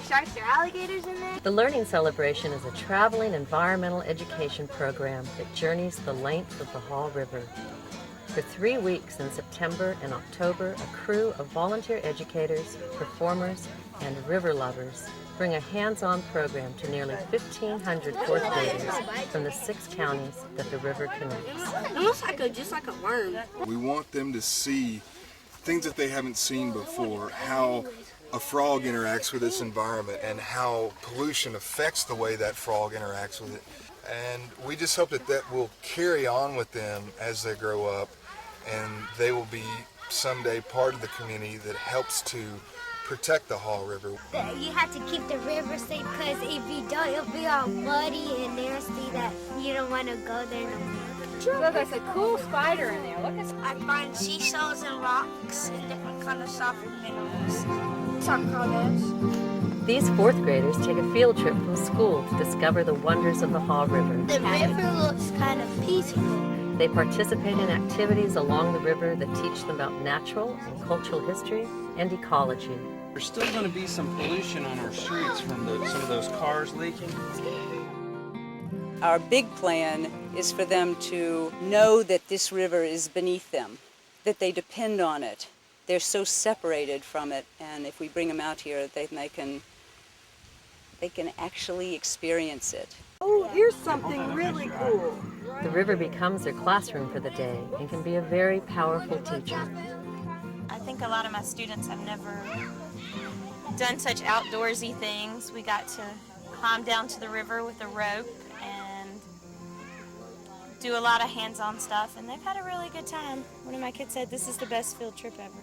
sharks or alligators in there? The Learning Celebration is a traveling environmental education program that journeys the length of the Haw River. For 3 weeks in September and October, a crew of volunteer educators, performers, and river lovers bring a hands-on program to nearly 1,500 fourth graders from the 6 counties that the river connects. Almost just like a worm. We want them to see things that they haven't seen before, how a frog interacts with its environment and how pollution affects the way that frog interacts with it. And we just hope that that will carry on with them as they grow up, and they will be someday part of the community that helps to protect the Haw River. You have to keep the river safe, because if you don't, it'll be all muddy and nasty that you don't want to go there no more. Look, there's a cool spider in there. Look at I find seashells and rocks and different kind of soft minerals. Sarcomas. These fourth graders take a field trip from school to discover the wonders of the Haw River. The river looks kind of peaceful. They participate in activities along the river that teach them about natural and cultural history and ecology. There's still going to be some pollution on our streets from some of those cars leaking. Our big plan is for them to know that this river is beneath them, that they depend on it. They're so separated from it, and if we bring them out here, they can actually experience it. Oh, here's something really cool. The river becomes their classroom for the day and can be a very powerful teacher. I think a lot of my students have never done such outdoorsy things. We got to climb down to the river with a rope and do a lot of hands-on stuff, and they've had a really good time. One of my kids said this is the best field trip ever.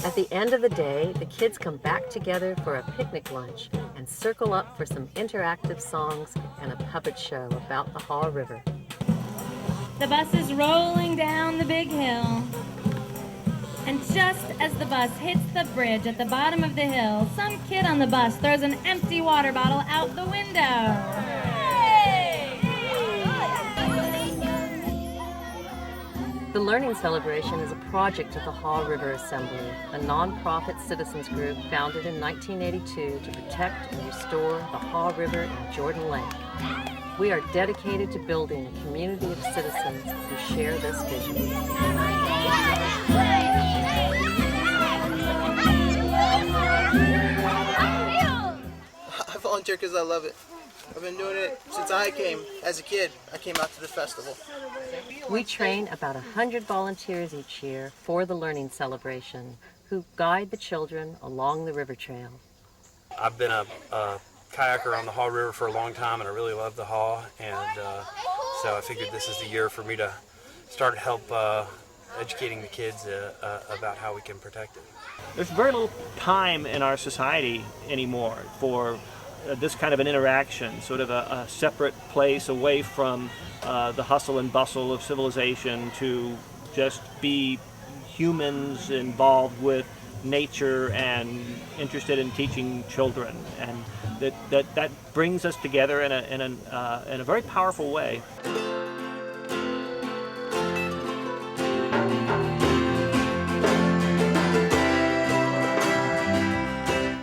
At the end of the day, the kids come back together for a picnic lunch and circle up for some interactive songs and a puppet show about the Haw River. The bus is rolling down the big hill. And just as the bus hits the bridge at the bottom of the hill, some kid on the bus throws an empty water bottle out the window. The Learning Celebration is a project of the Haw River Assembly, a nonprofit citizens group founded in 1982 to protect and restore the Haw River and Jordan Lake. We are dedicated to building a community of citizens who share this vision. I volunteer because I love it. I've been doing it since I came as a kid. I came out to the festival. We train about 100 volunteers each year for the Learning Celebration who guide the children along the river trail. I've been a kayaker on the Haw River for a long time, and I really love the Haw, and so I figured this is the year for me to start help educating the kids about how we can protect it. There's very little time in our society anymore for this kind of an interaction, sort of a separate place away from the hustle and bustle of civilization to just be humans involved with nature and interested in teaching children, and that brings us together in a very powerful way.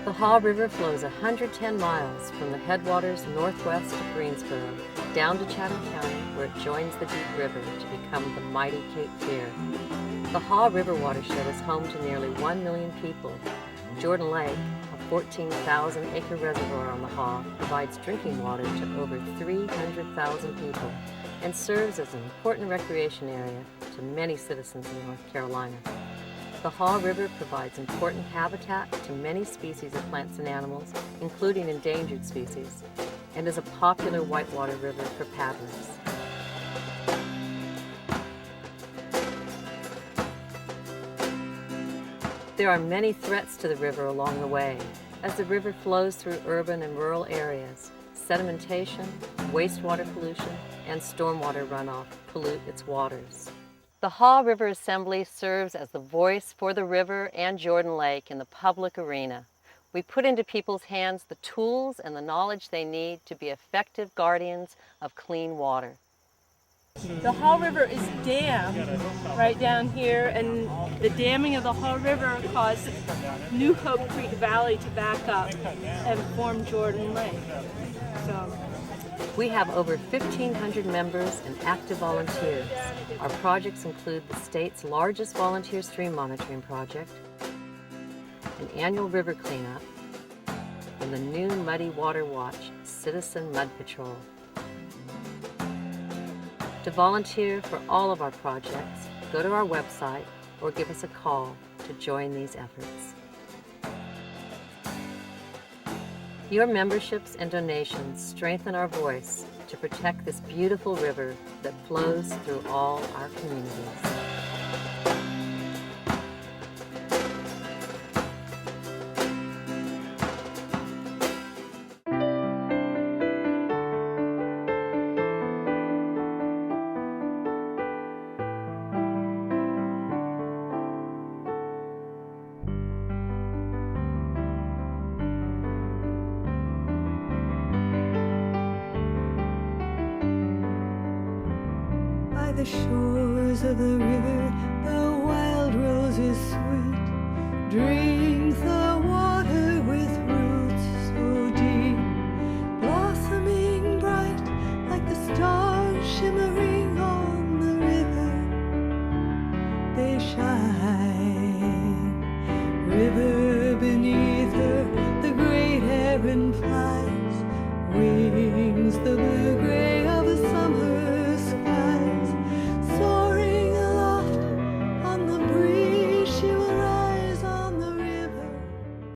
The Haw River flows 110 miles from the headwaters northwest of Greensboro down to Chatham County, where it joins the Deep River to become the mighty Cape Fear. The Haw River watershed is home to nearly 1 million people. Jordan Lake, a 14,000-acre reservoir on the Haw, provides drinking water to over 300,000 people and serves as an important recreation area to many citizens in North Carolina. The Haw River provides important habitat to many species of plants and animals, including endangered species, and is a popular whitewater river for paddlers. There are many threats to the river along the way, as the river flows through urban and rural areas. Sedimentation, wastewater pollution, and stormwater runoff pollute its waters. The Haw River Assembly serves as the voice for the river and Jordan Lake in the public arena. We put into people's hands the tools and the knowledge they need to be effective guardians of clean water. The Haw River is dammed right down here, and the damming of the Haw River caused New Hope Creek Valley to back up and form Jordan Lake. So We have over 1,500 members and active volunteers. Our projects include the state's largest volunteer stream monitoring project, an annual river cleanup, and the new Muddy Water Watch Citizen Mud Patrol. To volunteer for all of our projects, go to our website or give us a call to join these efforts. Your memberships and donations strengthen our voice to protect this beautiful river that flows through all our communities. By the shores of the river, the wild rose is sweet. Drink the water.